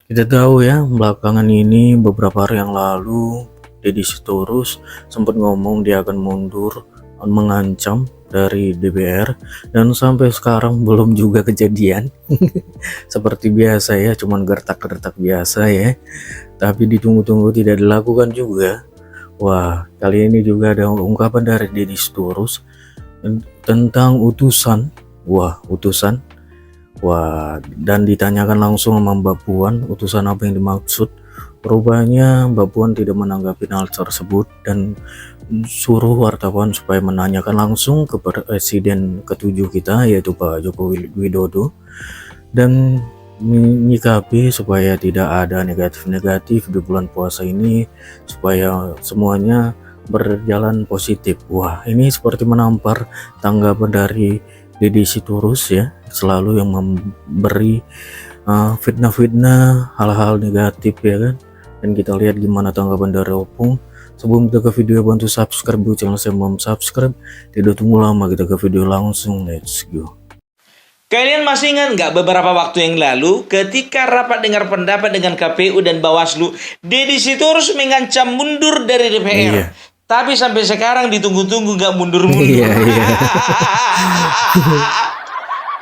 Kita tahu ya, belakangan ini beberapa hari yang lalu Deddy Sitorus sempat ngomong dia akan mundur, mengancam dari DPR, dan sampai sekarang belum juga kejadian. Seperti biasa ya, cuman gertak-gertak biasa ya, tapi ditunggu-tunggu tidak dilakukan juga. Wah, kali ini juga ada ungkapan dari Deddy Sitorus tentang utusan. Wah, utusan. Wah, dan ditanyakan langsung sama Mbak Puan utusan apa yang dimaksud. Rupanya Mbak Puan tidak menanggapi hal tersebut dan suruh wartawan supaya menanyakan langsung ke presiden ketujuh kita, yaitu Pak Joko Widodo, dan menyikapi supaya tidak ada negatif-negatif di bulan puasa ini, supaya semuanya berjalan positif. Wah, ini seperti menampar tanggapan dari Deddy Sitorus ya, selalu yang memberi fitnah-fitnah, hal-hal negatif ya kan. Dan kita lihat gimana tanggapan dari Opung. Sebelum kita ke video, bantu subscribe dulu channel saya, belum subscribe. Tidak tunggu lama, kita ke video langsung, let's go. Kalian masih ingat nggak beberapa waktu yang lalu ketika rapat dengar pendapat dengan KPU dan Bawaslu, Deddy Sitorus mengancam mundur dari DPR. Iya. Tapi sampai sekarang ditunggu-tunggu nggak mundur-mundur. Iya, iya.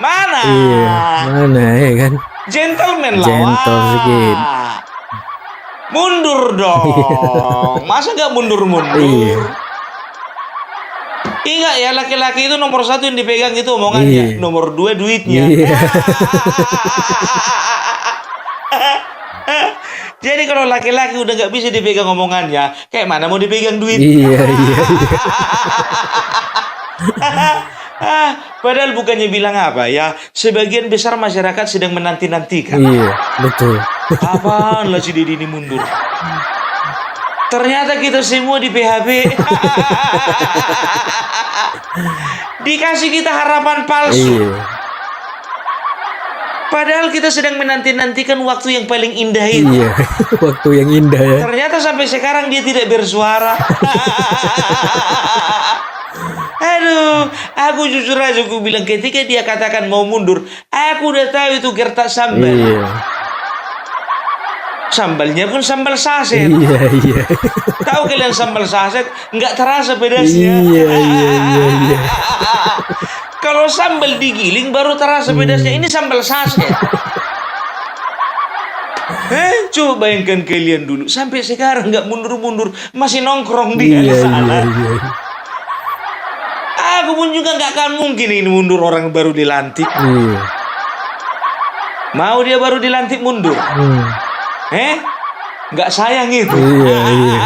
Mana? Iya, mana ya kan? Gentleman lah. Gentle sedikit. Mundur dong. Masa nggak mundur-mundur? Iya. Ingat ya, laki-laki itu nomor satu yang dipegang itu omongannya. Iya. Nomor dua duitnya. Iya. Jadi kalau laki-laki udah nggak bisa dipegang omongannya, kayak mana mau dipegang duit? Iya, iya. Padahal bukannya bilang apa ya, sebagian besar masyarakat sedang menanti-nantikan. Iya, betul. Apaan lah si Deddy ini mundur? Ternyata kita semua di PHP. Dikasih kita harapan palsu. Iya. Padahal kita sedang menanti-nantikan waktu yang paling indah itu. Iya, waktu yang indah ya. Ternyata sampai sekarang dia tidak bersuara. Aduh, aku jujur aja aku bilang ketika dia katakan mau mundur, aku udah tahu itu gertak sambal. Iya. Sambalnya pun sambal saset. Iya, iya. Tahu kalian sambal saset nggak terasa pedasnya. Iya, iya, iya, iya. Kalau sambal digiling baru terasa pedasnya. Ini sambal saset. Coba bayangkan kalian dulu sampai sekarang nggak mundur-mundur, masih nongkrong dia di Iya, sana. iya, iya. Aku pun juga nggak akan mungkin ini mundur orang baru dilantik. Iya. Mau dia baru dilantik mundur? Nggak sayang itu. Iya, iya.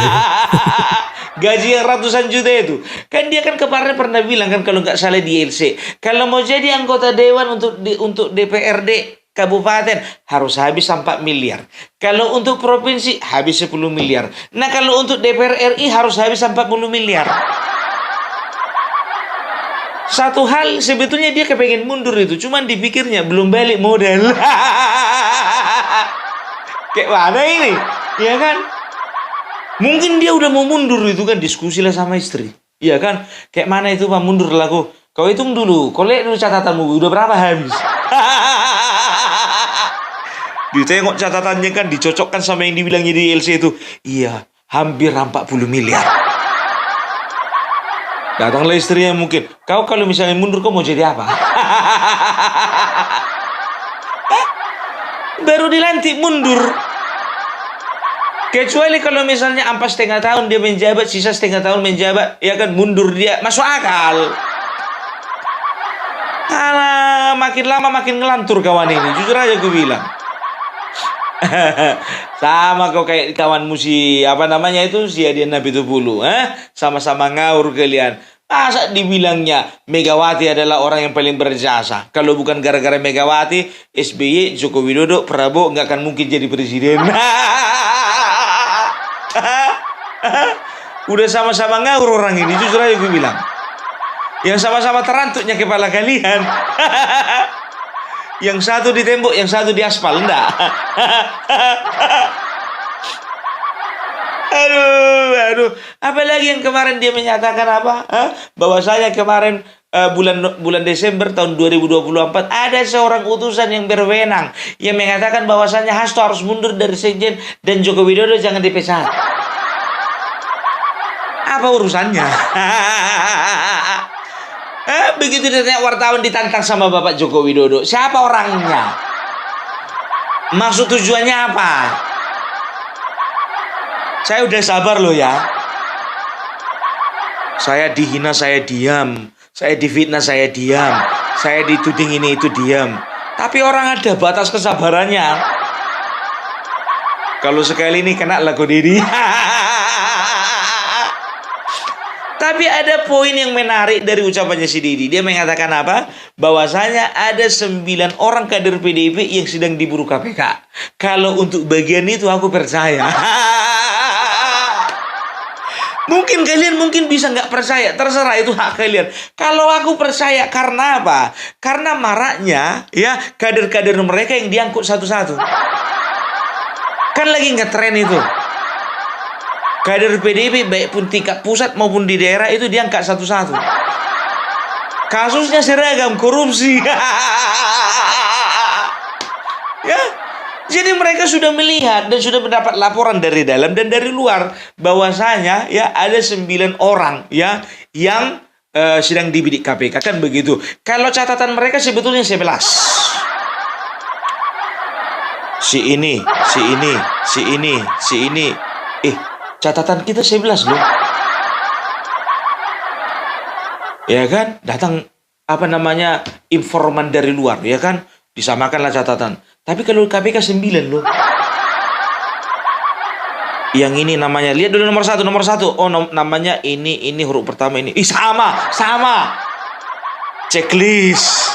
Gaji yang ratusan juta itu. Kan dia kan kemarin pernah bilang kan kalau nggak salah di LC, kalau mau jadi anggota dewan untuk DPRD kabupaten harus habis 4 miliar. Kalau untuk provinsi habis 10 miliar. Nah, kalau untuk DPR RI harus habis 40 miliar. Satu hal sebetulnya dia kepengen mundur itu, cuman dipikirnya belum balik modal. Kayak mana ini? Ya kan? Mungkin dia udah mau mundur itu kan, diskusi lah sama istri. Iya kan? Kayak mana itu Pak, mundur lah kau. Kau hitung dulu, kau lihat dulu catatanmu udah berapa habis. Ditengok catatannya kan, dicocokkan sama yang dibilangnya di LC itu. Iya, hampir 40 miliar. Datanglah istrinya mungkin. Kau kalau misalnya mundur kau mau jadi apa? Baru dilantik mundur. Kecuali kalau misalnya ampas setengah tahun dia menjabat, sisa setengah tahun menjabat, ya kan mundur dia, masuk akal. Alah, makin lama makin ngelantur kawan ini, jujur aja gue bilang. Sama kau kayak kawanmu si apa namanya itu, si Adian Nabi Tupulu, sama-sama ngawur kalian. Masa dibilangnya Megawati adalah orang yang paling berjasa? Kalau bukan gara-gara Megawati, SBY, Joko Widodo, Prabowo nggak akan mungkin jadi presiden. Udah sama-sama ngawur orang ini, jujur aja gue bilang. Yang sama-sama terantuknya kepala kalian. Yang satu di tembok, yang satu di aspal, enggak. Aduh. Apalagi yang kemarin dia menyatakan apa? Bahwa saya kemarin bulan bulan Desember tahun 2024 ada seorang utusan yang berwenang yang mengatakan bahwasannya Hasto harus mundur dari Sekjen dan Joko Widodo jangan dipecat. Apa urusannya? Begitu ditanya wartawan ditantang sama Bapak Joko Widodo, siapa orangnya? Maksud tujuannya apa? Saya udah sabar loh ya. Saya dihina, saya diam. Saya difitnah, saya diam. Saya dituding ini itu diam. Tapi orang ada batas kesabarannya. Kalau sekali ini kena lagu diri. Tapi ada poin yang menarik dari ucapannya si Didi. Dia mengatakan apa? Bahwasanya ada 9 orang kader PDIP yang sedang diburu KPK. Kalau untuk bagian itu aku percaya. Mungkin kalian bisa nggak percaya, terserah, itu hak kalian. Kalau aku percaya, karena apa? Karena maraknya ya kader-kader mereka yang diangkut satu-satu. Kan lagi ngetren itu. Kader PDIP baik pun tingkat pusat maupun di daerah itu diangkat satu-satu. Kasusnya seragam, korupsi. Ya. Jadi mereka sudah melihat dan sudah mendapat laporan dari dalam dan dari luar bahwasanya ya ada 9 orang ya yang sedang dibidik KPK, kan begitu. Kalau catatan mereka sebetulnya 11. Si ini. Catatan kita 11 loh. Ya kan? Datang informan dari luar, ya kan? Disamakanlah catatan. Tapi kalau KPK 9 loh. Yang ini namanya, lihat dulu nomor 1. Oh, namanya ini huruf pertama ini. Sama. Checklist.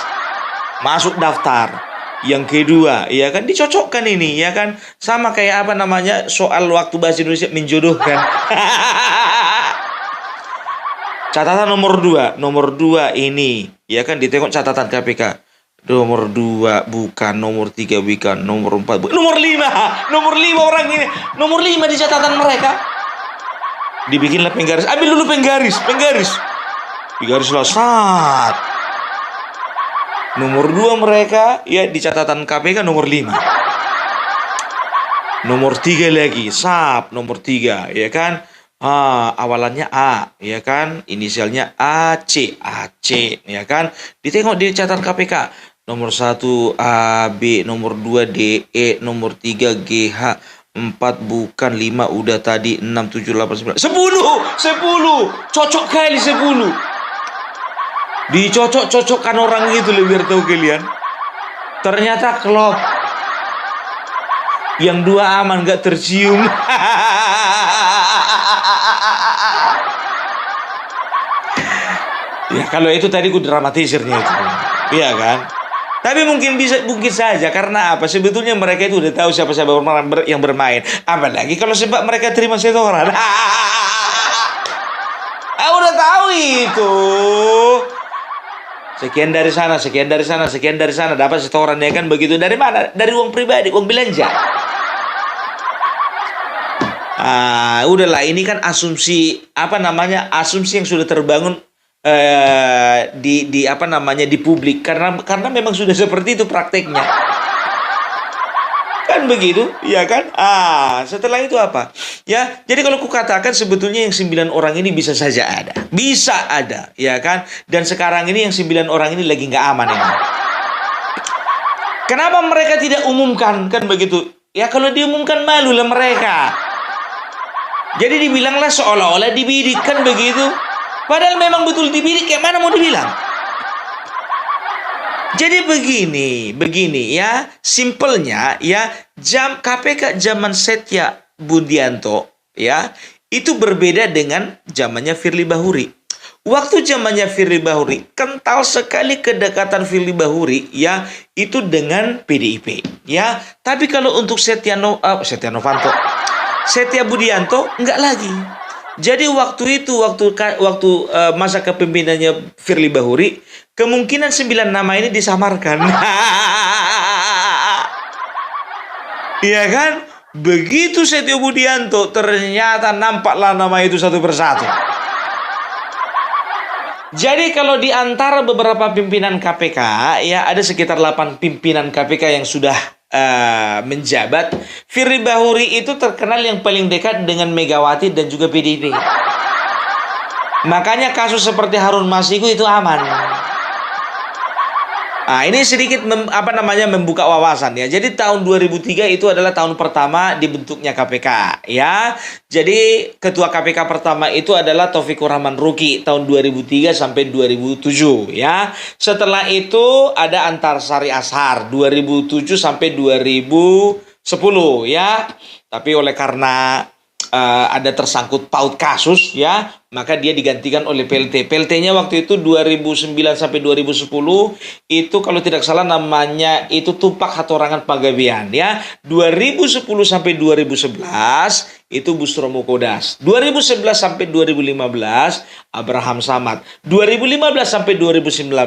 Masuk daftar. Yang kedua, ya kan, dicocokkan ini, ya kan? Sama kayak soal waktu bahasa Indonesia menjodohkan. Catatan nomor 2 ini, ya kan, ditengok catatan KPK. Nomor 2 bukan, nomor 3 bukan, nomor 4 bukan, nomor 5 orang ini, nomor 5 di catatan mereka. Dibikinlah penggaris, ambil dulu penggaris lah, sat. Nomor 2 mereka ya di catatan KPK nomor 5. Nomor 3 lagi, sap, nomor 3, ya kan? Awalannya A, ya kan? Inisialnya AC, ya kan? Ditengok di catatan KPK. Nomor 1 A, B, nomor 2 D, E, nomor 3 G, H, 4 bukan, 5 udah tadi, 6, 7, 8, 9, 10. Cocok kali 10. Dicocok-cocokkan orang itu loh, biar tahu kalian. Ternyata klop. Yang 2 aman, gak tercium. Ya kalau itu tadi ku dramatisirnya itu. Iya kan? Tapi mungkin saja karena apa? Sebetulnya mereka itu udah tahu siapa yang bermain. Apalagi kalau sebab mereka terima setoran. Udah tahu itu. Sekian dari sana, dapat setoran, ya kan, begitu. Dari mana? Dari uang pribadi, uang belanja. Udahlah, ini kan asumsi yang sudah terbangun di publik karena memang sudah seperti itu prakteknya. Kan begitu, ya kan? Setelah itu apa? Ya, jadi kalau kukatakan sebetulnya yang 9 orang ini bisa saja ada. Bisa ada, ya kan? Dan sekarang ini yang 9 orang ini lagi nggak aman ini. Kenapa mereka tidak umumkan, kan begitu? Ya kalau diumumkan malulah mereka. Jadi dibilanglah seolah-olah dibidik, kan begitu? Padahal memang betul dibidik, kayak mana mau dibilang? Jadi begini ya, simpelnya ya, KPK zaman Setia Budianto ya, itu berbeda dengan zamannya Firly Bahuri. Waktu zamannya Firly Bahuri, kental sekali kedekatan Firly Bahuri ya, itu dengan PDIP ya. Tapi kalau untuk Setia Budianto enggak lagi. Jadi waktu masa kepemimpinannya Firly Bahuri, kemungkinan 9 nama ini disamarkan. Iya kan? Begitu Setia Budianto, ternyata nampaklah nama itu satu persatu. Jadi kalau di antara beberapa pimpinan KPK, ya ada sekitar 8 pimpinan KPK yang sudah menjabat. Firly Bahuri itu terkenal yang paling dekat dengan Megawati dan juga PDIP. Makanya kasus seperti Harun Masiku itu aman. Nah, ini sedikit membuka wawasan ya. Jadi tahun 2003 itu adalah tahun pertama dibentuknya KPK ya. Jadi ketua KPK pertama itu adalah Taufikur Rahman Ruki tahun 2003 sampai 2007 ya. Setelah itu ada Antarsari Ashar 2007 sampai 2010 ya. Tapi oleh karena ada tersangkut paut kasus ya, maka dia digantikan oleh PLT. PLT-nya waktu itu 2009 sampai 2010 itu kalau tidak salah namanya itu Tupak Hatorangan Panggabean ya. 2010 sampai 2011 itu Busromo Kodas. 2011 sampai 2015 Abraham Samad. 2015 sampai 2019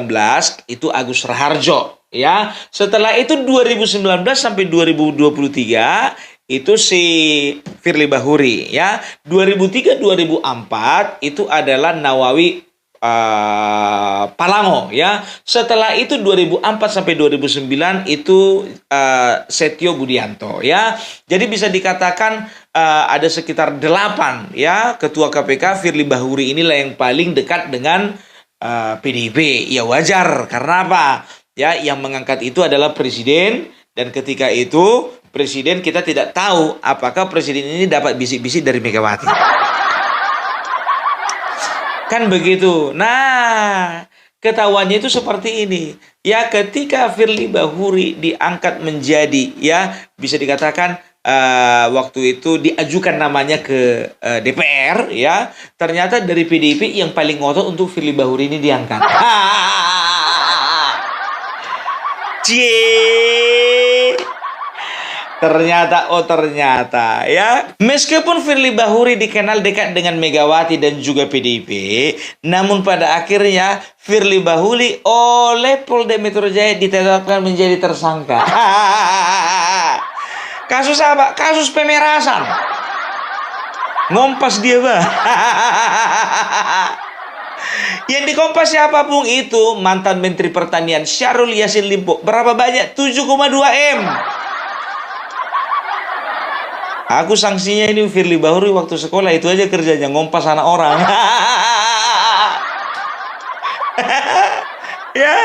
itu Agus Raharjo ya. Setelah itu 2019 sampai 2023 itu si Firly Bahuri ya. 2003-2004 itu adalah Nawawi Palango ya. Setelah itu 2004 sampai 2009 itu Setio Budianto ya. Jadi bisa dikatakan ada sekitar 8 ya ketua KPK. Firly Bahuri inilah yang paling dekat dengan PDIP. Ya wajar, karena apa? Ya, yang mengangkat itu adalah presiden, dan ketika itu presiden kita tidak tahu apakah presiden ini dapat bisik-bisik dari Megawati. Kan begitu. Nah, ketahuannya itu seperti ini. Ya, ketika Firly Bahuri diangkat menjadi ya bisa dikatakan waktu itu diajukan namanya ke DPR ya, ternyata dari PDIP yang paling ngotot untuk Firly Bahuri ini diangkat. Cie. Ternyata ya. Meskipun Firly Bahuri dikenal dekat dengan Megawati dan juga PDIP, namun pada akhirnya Firly Bahuri oleh Polda Metro Jaya ditetapkan menjadi tersangka. Kasus apa? Kasus pemerasan. Ngompas dia, Bah. Yang dikompas siapapun itu mantan Menteri Pertanian Syahrul Yassin Limpo. Berapa banyak? 7,2 M. Aku sanksinya ini Firly Bahuri waktu sekolah itu aja kerjanya ngompas anak orang. Ya,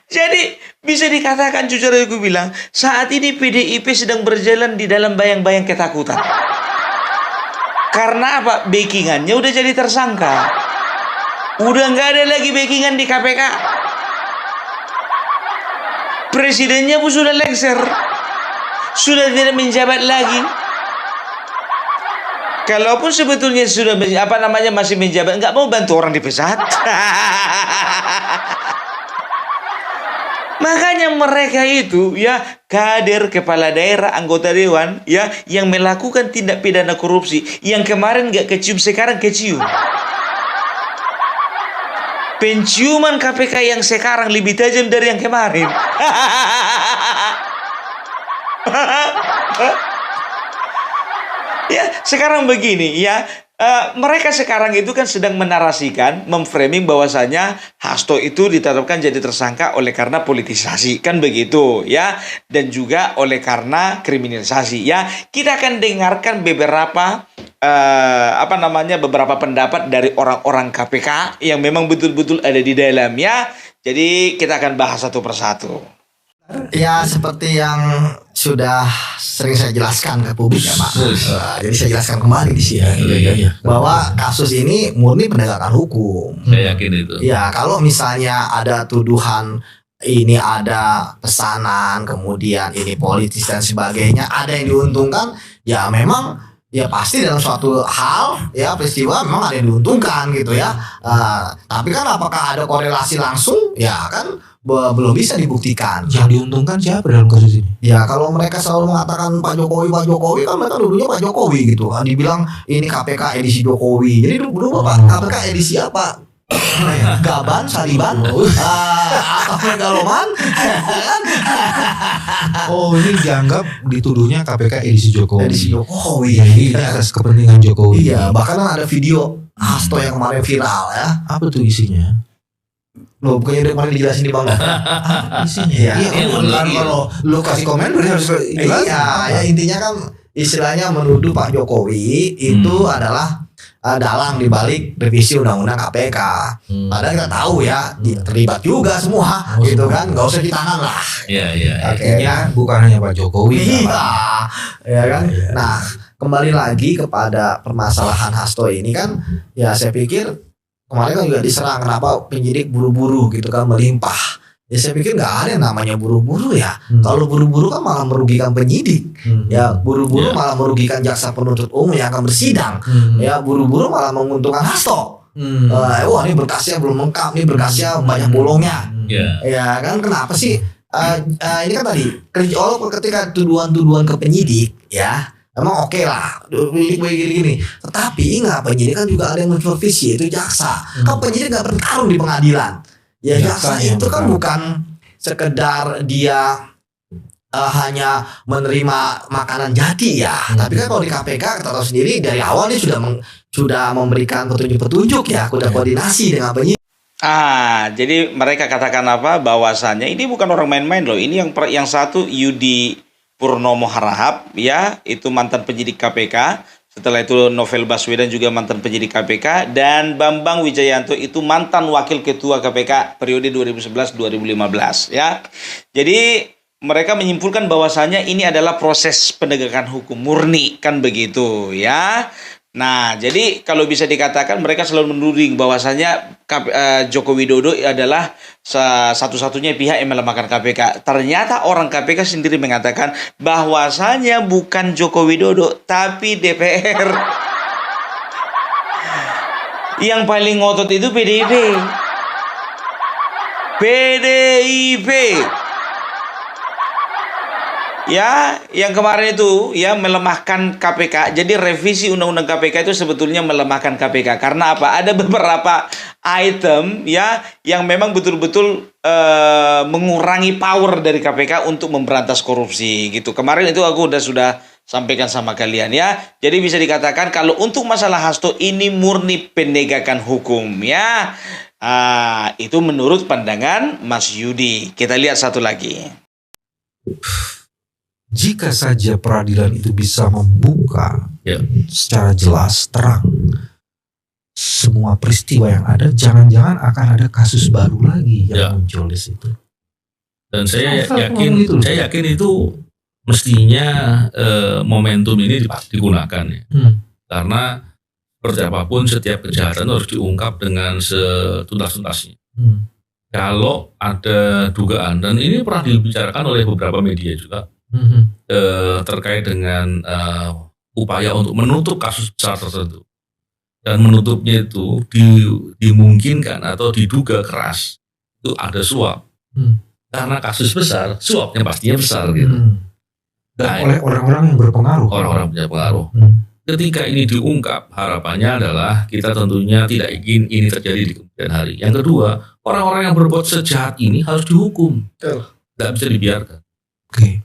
jadi bisa dikatakan jujur aku bilang saat ini PDIP sedang berjalan di dalam bayang-bayang ketakutan. Karena apa? Backingannya udah jadi tersangka. Udah nggak ada lagi backingan di KPK. Presidennya pun sudah lengser, sudah tidak menjabat lagi. Kalaupun sebetulnya sudah masih menjabat, nggak mau bantu orang di pesat. Makanya mereka itu ya kader, kepala daerah, anggota dewan ya yang melakukan tindak pidana korupsi, yang kemarin nggak kecium sekarang kecium. Penciuman KPK yang sekarang lebih tajam dari yang kemarin. Ya, sekarang begini ya, mereka sekarang itu kan sedang menarasikan, memframing bahwasanya Hasto itu ditetapkan jadi tersangka oleh karena politisasi, kan begitu ya, dan juga oleh karena kriminalisasi ya. Kita akan dengarkan beberapa beberapa pendapat dari orang-orang KPK yang memang betul-betul ada di dalamnya. Jadi kita akan bahas satu persatu. Ya, seperti yang sudah sering saya jelaskan ke publik ya, Pak. Jadi saya jelaskan kembali di sini bahwa kasus ini murni penegakan hukum. Saya yakin itu. Ya, kalau misalnya ada tuduhan ini ada pesanan, kemudian ini politis dan sebagainya, ada yang diuntungkan, ya memang ya pasti dalam suatu hal ya peristiwa memang ada yang diuntungkan gitu ya. Tapi kan apakah ada korelasi langsung? Ya kan belum bisa dibuktikan. Yang diuntungkan siapa dalam kasus ini? Ya kalau mereka selalu mengatakan Pak Jokowi kan mereka dulunya Pak Jokowi gitu kan, dibilang ini KPK edisi Jokowi. Jadi dulu Pak KPK edisi apa? Gaban, Saliban, atau Megaloman. Oh, ini dianggap dituduhnya KPK edisi Jokowi. Edisi Jokowi. Jadi ini atas kepentingan Jokowi. Iya, bahkan ada video Hasto yang kemarin viral ya. Apa tuh isinya? Loh, bukannya udah kemarin dijelasin di Bang. Isinya. Iya. Kan kalau lu kasih komen berarti harus jelas. Iya, ya intinya kan istilahnya menuduh Pak Jokowi itu adalah dalang di balik revisi undang-undang KPK. Padahal kita tahu ya terlibat juga semua, gitu semua. kan, nggak usah ditahan lah. Iya, iya. Oke, Artinya bukan hanya Pak Jokowi. iya, ya kan. Iya. Nah, kembali lagi kepada permasalahan Hasto ini kan, ya saya pikir kemarin kan juga diserang kenapa penyidik buru-buru gitu kan melimpah. Ya saya pikir nggak ada yang namanya buru-buru ya. Kalau buru-buru kan malah merugikan penyidik. Ya buru-buru Ya. malah merugikan jaksa penuntut umum yang akan bersidang. Ya buru-buru malah menguntungkan Hasto. Wah ini berkasnya belum lengkap, ini berkasnya banyak bolongnya. Iya. Ya kan kenapa sih? Ini kan tadi ketika tuduhan-tuduhan ke penyidik ya. Emang oke lah, penyidik begini-gini. Tetapi ingat penyidik kan juga ada yang mensupervisi, itu jaksa. Kan penyidik nggak bertarung di pengadilan. Ya jaksa Jaksa yang itu kan bertarung. bukan sekedar dia hanya menerima makanan jadi ya. Tapi kan kalau di KPK kita tahu sendiri dari awal dia sudah memberikan petunjuk-petunjuk ya, sudah koordinasi dengan penyidik. Jadi mereka katakan apa? Bahwasannya ini bukan orang main-main loh. Ini yang satu Yudi Purnomo Harahap, ya, itu mantan penyidik KPK. Setelah itu Novel Baswedan juga mantan penyidik KPK, dan Bambang Wijayanto itu mantan wakil ketua KPK periode 2011-2015, ya. Jadi mereka menyimpulkan bahwasannya ini adalah proses penegakan hukum murni, kan begitu, ya. Nah, jadi kalau bisa dikatakan mereka selalu menuding bahwasanya Joko Widodo adalah satu-satunya pihak yang melemahkan KPK. Ternyata orang KPK sendiri mengatakan bahwasanya bukan Joko Widodo, tapi DPR. Yang paling ngotot itu PDIP. PDIP. Ya, yang kemarin itu ya melemahkan KPK. Jadi revisi undang-undang KPK itu sebetulnya melemahkan KPK. Karena apa? Ada beberapa item ya yang memang betul-betul mengurangi power dari KPK untuk memberantas korupsi gitu. Kemarin itu aku sudah sampaikan sama kalian ya. Jadi bisa dikatakan kalau untuk masalah Hasto ini murni penegakan hukum ya. Itu menurut pandangan Mas Yudi. Kita lihat satu lagi. Jika saja peradilan itu bisa membuka Ya. secara jelas, terang semua peristiwa yang ada, jangan-jangan akan ada kasus baru lagi yang Ya. muncul di situ. Dan saya Novel yakin, ngomong gitu loh. saya yakin itu mestinya momentum ini digunakan ya. Karena seperti apapun setiap kejahatan harus diungkap dengan setuntas-tuntasnya. Kalau ada dugaan, dan ini pernah dibicarakan oleh beberapa media juga, terkait dengan upaya untuk menutup kasus besar tertentu, dan menutupnya itu dimungkinkan atau diduga keras itu ada suap. Karena kasus besar, suapnya pastinya besar gitu. Dan oleh orang-orang yang berpengaruh. Orang-orang punya pengaruh. Ketika ini diungkap, harapannya adalah kita tentunya tidak ingin ini terjadi di kemudian hari. Yang kedua, orang-orang yang berbuat sejahat ini harus dihukum. Tidak bisa dibiarkan. Oke.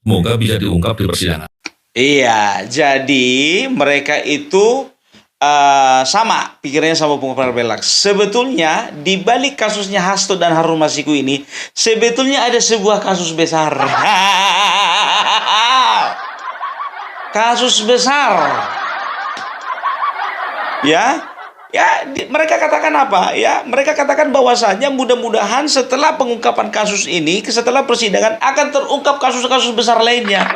Semoga bisa diungkap di persidangan. Iya, jadi mereka itu sama pikirannya sama Bung Belak. Sebetulnya di balik kasusnya Hasto dan Harun Masiku ini sebetulnya ada sebuah kasus besar. Kasus besar. Ya. Ya, mereka katakan apa? Ya, mereka katakan bahwasanya mudah-mudahan setelah pengungkapan kasus ini, setelah persidangan akan terungkap kasus-kasus besar lainnya.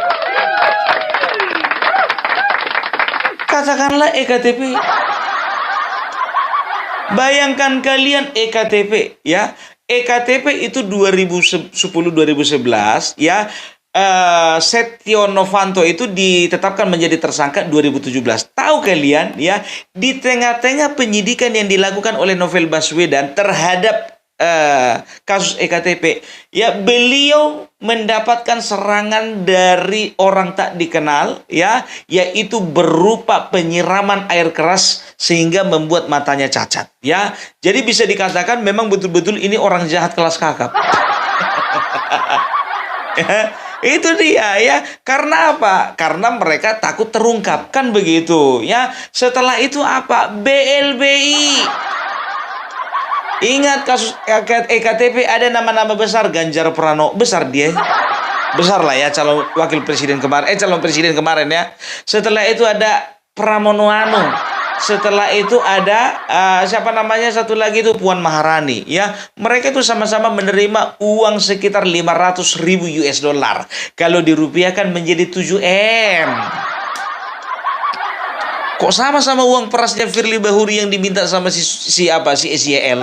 Katakanlah EKTP. Bayangkan kalian EKTP, ya. EKTP itu 2010-2011, ya. Setio Novanto itu ditetapkan menjadi tersangka 2017. Tahu kalian ya, di tengah-tengah penyidikan yang dilakukan oleh Novel Baswedan terhadap kasus EKTP, ya beliau mendapatkan serangan dari orang tak dikenal, ya, yaitu berupa penyiraman air keras sehingga membuat matanya cacat, ya. Jadi bisa dikatakan memang betul-betul ini orang jahat kelas kakap. Itu dia ya. Karena apa? Karena mereka takut terungkap, kan begitu ya. Setelah itu apa? BLBI. Ingat kasus EKTP ada nama-nama besar, Ganjar Pranowo, besar dia. Besar lah ya calon wakil presiden kemarin, calon presiden kemarin ya. Setelah itu ada Pramono Anung. Setelah itu ada siapa namanya satu lagi itu Puan Maharani ya. Mereka itu sama-sama menerima uang sekitar 500.000 US dollar. Kalau dirupiahkan menjadi 7M. Kok sama-sama uang perasnya Firly Bahuri yang diminta sama si SYL.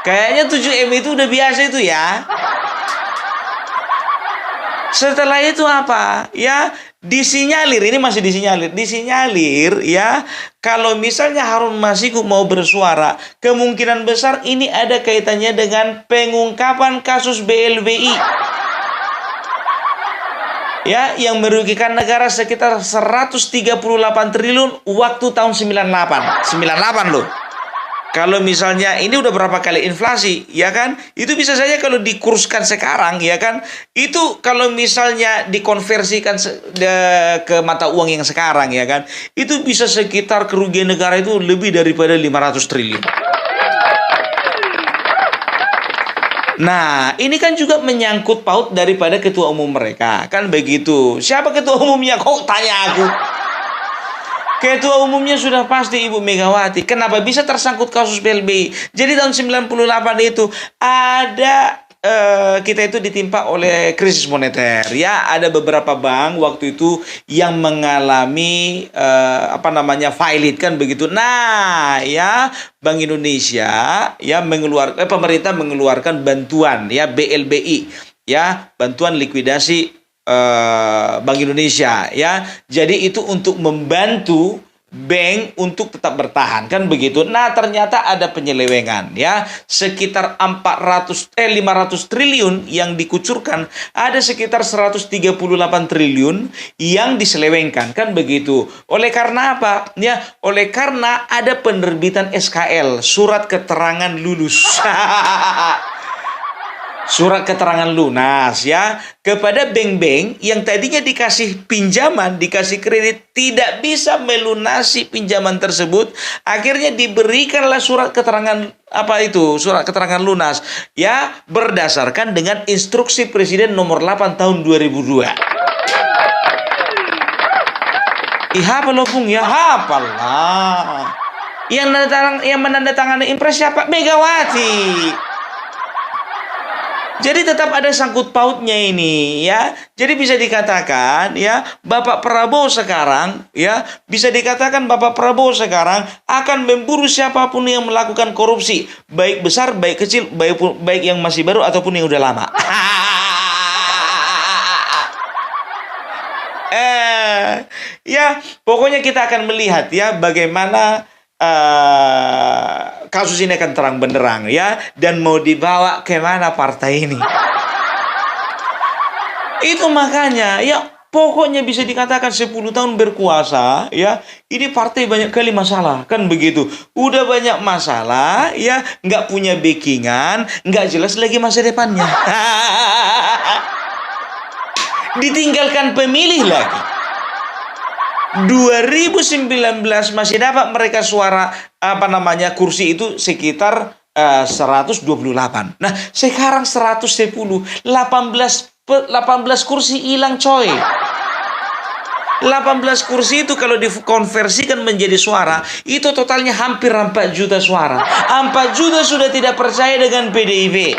Kayaknya 7M itu udah biasa itu ya. Setelah itu apa? Ya, disinyalir, ini masih disinyalir ya. Kalau misalnya Harun Masiku mau bersuara, kemungkinan besar ini ada kaitannya dengan pengungkapan kasus BLBI. Ya, yang merugikan negara sekitar 138 triliun waktu tahun 98 loh. Kalau misalnya ini udah berapa kali inflasi, ya kan? Itu bisa saja kalau dikurskan sekarang, ya kan? Itu kalau misalnya dikonversikan ke mata uang yang sekarang, ya kan? Itu bisa sekitar kerugian negara itu lebih daripada 500 triliun. Nah, ini kan juga menyangkut paut daripada ketua umum mereka. Kan begitu. Siapa ketua umumnya? Kok tanya aku? Ketua umumnya sudah pasti Ibu Megawati. Kenapa bisa tersangkut kasus BLBI? Jadi tahun 98 itu ada kita itu ditimpa oleh krisis moneter ya. Ada beberapa bank waktu itu yang mengalami failit kan begitu. Nah, ya Bank Indonesia ya pemerintah mengeluarkan bantuan ya BLBI ya, bantuan likuidasi Bank Indonesia ya. Jadi itu untuk membantu bank untuk tetap bertahan kan begitu. Nah, ternyata ada penyelewengan ya. Sekitar 500 triliun yang dikucurkan, ada sekitar 138 triliun yang diselewengkan kan begitu. Oleh karena apa? Ya, oleh karena ada penerbitan SKL, surat keterangan lulus. Surat keterangan lunas ya, kepada bank-bank yang tadinya dikasih pinjaman, dikasih kredit, tidak bisa melunasi pinjaman tersebut. Akhirnya diberikanlah surat keterangan surat keterangan lunas ya, berdasarkan dengan instruksi Presiden nomor 8 tahun 2002. Hafal loh Bung ya, hafal lah. Yang menandatangani impres siapa? Megawati. Jadi tetap ada sangkut pautnya ini ya. Jadi bisa dikatakan ya, Bapak Prabowo sekarang ya, bisa dikatakan Bapak Prabowo sekarang akan memburu siapapun yang melakukan korupsi, baik besar, baik kecil, baik yang masih baru ataupun yang udah lama. Ya, pokoknya kita akan melihat ya bagaimana kasus ini akan terang benderang ya, dan mau dibawa kemana partai ini. Itu makanya ya, pokoknya bisa dikatakan 10 tahun berkuasa ya, ini partai banyak kali masalah kan begitu. Udah banyak masalah ya, nggak punya backingan, nggak jelas lagi masa depannya. Ditinggalkan pemilih lagi. 2019 masih dapat mereka suara kursi itu sekitar 128. Nah, sekarang 110, 18 kursi hilang coy. 18 kursi itu kalau dikonversikan menjadi suara, itu totalnya hampir 4 juta suara. 4 juta sudah tidak percaya dengan PDIP.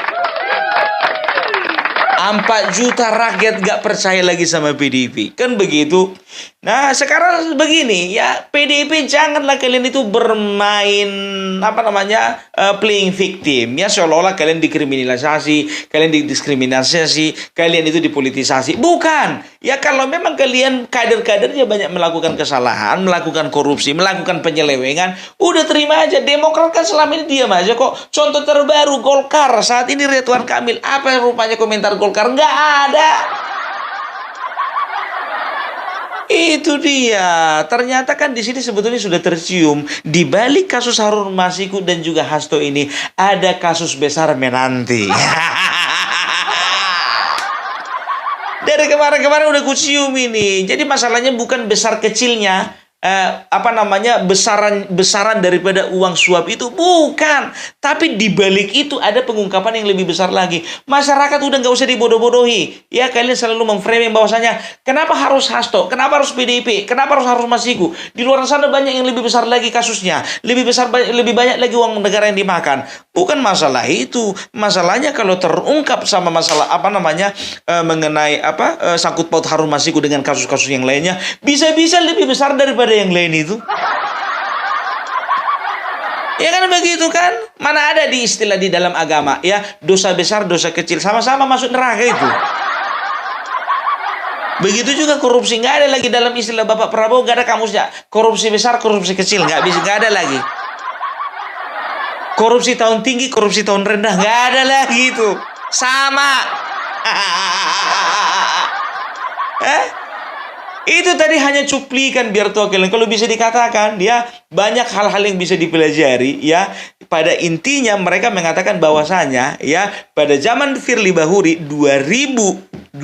4 juta rakyat gak percaya lagi sama PDIP. Kan begitu. Nah, sekarang begini ya, PDIP janganlah kalian itu bermain playing victim ya, seolah-olah kalian dikriminalisasi, kalian didiskriminasi, kalian itu dipolitisasi. Bukan. Ya, kalau memang kalian kader-kadernya banyak melakukan kesalahan, melakukan korupsi, melakukan penyelewengan, udah terima aja. Demokrat kan selama ini diam aja kok. Contoh terbaru Golkar saat ini, Ridwan Kamil, apa rupanya komentar Golkar? Nggak ada. Itu dia. Ternyata kan di sini sebetulnya sudah tercium di balik kasus Harun Masiku dan juga Hasto ini ada kasus besar menanti. Dari kemarin-kemarin udah kucium ini. Jadi masalahnya bukan besar kecilnya besaran daripada uang suap itu, bukan. Tapi di balik itu ada pengungkapan yang lebih besar lagi. Masyarakat udah nggak usah dibodoh-bodohi. Ya, kalian selalu memframing bahwasanya kenapa harus Hasto, kenapa harus PDIP, kenapa harus Masiku. Di luar sana banyak yang lebih besar lagi kasusnya, lebih banyak lagi uang negara yang dimakan. Bukan masalah itu. Masalahnya kalau terungkap sama masalah mengenai sangkut paut Harun Masiku dengan kasus-kasus yang lainnya, bisa-bisa lebih besar daripada yang lain itu. Ya kan begitu kan? Mana ada di istilah di dalam agama ya, dosa besar, dosa kecil sama-sama masuk neraka itu. Begitu juga korupsi, nggak ada lagi dalam istilah Bapak Prabowo, nggak ada kamusnya. Korupsi besar, korupsi kecil, nggak ada lagi. Korupsi tahun tinggi, korupsi tahun rendah, nggak ada lagi itu. Sama. Itu tadi hanya cuplikan biar tahu kalian. Kalau bisa dikatakan dia banyak hal-hal yang bisa dipelajari ya. Pada intinya mereka mengatakan bahwasanya ya pada zaman Firly Bahuri 2020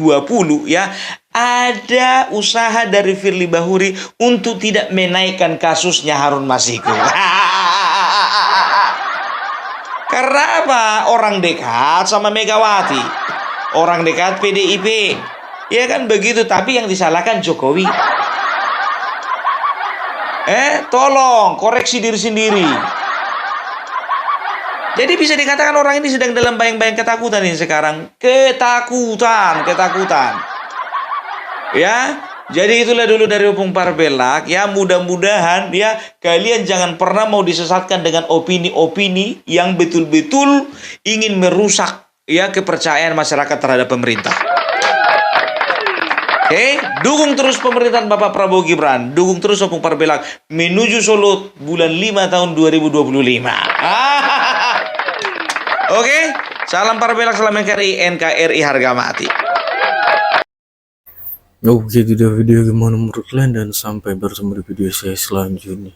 ya ada usaha dari Firly Bahuri untuk tidak menaikkan kasusnya Harun Masiku. Karena apa? Orang dekat sama Megawati, orang dekat PDIP. Ya kan begitu, tapi yang disalahkan Jokowi. Tolong koreksi diri sendiri. Jadi bisa dikatakan orang ini sedang dalam bayang-bayang ketakutan ini sekarang. Ketakutan. Ya, jadi itulah dulu dari Opung Parbelak. Ya, mudah-mudahan ya kalian jangan pernah mau disesatkan dengan opini-opini yang betul-betul ingin merusak ya kepercayaan masyarakat terhadap pemerintah. Dukung terus pemerintahan Bapak Prabowo Gibran. Dukung terus Opung Parbelak menuju Solo bulan 5 tahun 2025. Salam Parbelak, salam NKRI harga mati. Oke, itu dia video gimana menurut kalian, dan sampai bertemu di video saya selanjutnya.